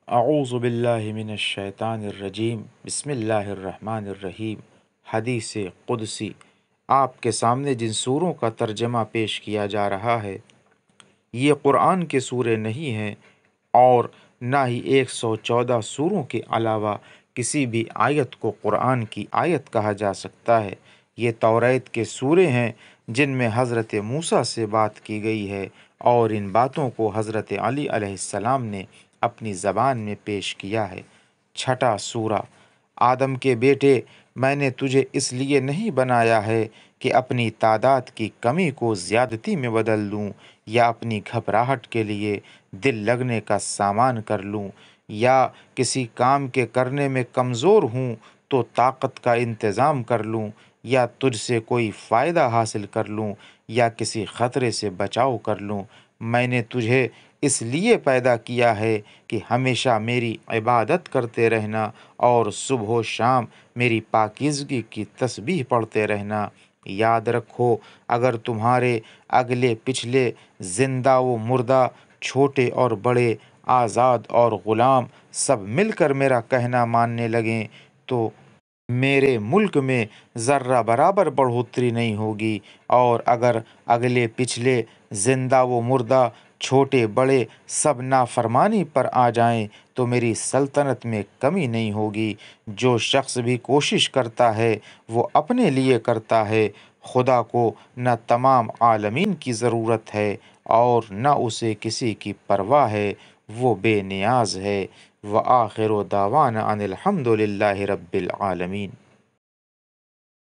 اعوذ باللہ من الشیطان الرجیم، بسم اللہ الرحمن الرحیم۔ حدیث قدسی۔ آپ کے سامنے جن سوروں کا ترجمہ پیش کیا جا رہا ہے یہ قرآن کے سورے نہیں ہیں، اور نہ ہی 114 سوروں کے علاوہ کسی بھی آیت کو قرآن کی آیت کہا جا سکتا ہے۔ یہ توریت کے سورے ہیں جن میں حضرت موسیٰ سے بات کی گئی ہے، اور ان باتوں کو حضرت علی علیہ السلام نے اپنی زبان میں پیش کیا ہے۔ چھٹا سورہ۔ آدم کے بیٹے، میں نے تجھے اس لیے نہیں بنایا ہے کہ اپنی تعداد کی کمی کو زیادتی میں بدل دوں، یا اپنی گھبراہٹ کے لیے دل لگنے کا سامان کر لوں، یا کسی کام کے کرنے میں کمزور ہوں تو طاقت کا انتظام کر لوں، یا تجھ سے کوئی فائدہ حاصل کر لوں، یا کسی خطرے سے بچاؤ کر لوں۔ میں نے تجھے اس لیے پیدا کیا ہے کہ ہمیشہ میری عبادت کرتے رہنا، اور صبح و شام میری پاکیزگی کی تسبیح پڑھتے رہنا۔ یاد رکھو، اگر تمہارے اگلے پچھلے، زندہ و مردہ، چھوٹے اور بڑے، آزاد اور غلام سب مل کر میرا کہنا ماننے لگیں تو میرے ملک میں ذرہ برابر بڑھوتری نہیں ہوگی، اور اگر اگلے پچھلے، زندہ و مردہ، چھوٹے بڑے سب نافرمانی پر آ جائیں تو میری سلطنت میں کمی نہیں ہوگی۔ جو شخص بھی کوشش کرتا ہے وہ اپنے لیے کرتا ہے، خدا کو نہ تمام عالمین کی ضرورت ہے اور نہ اسے کسی کی پرواہ ہے، وہ بے نیاز ہے۔ وآخر دعوانا ان الحمد للہ رب العالمین۔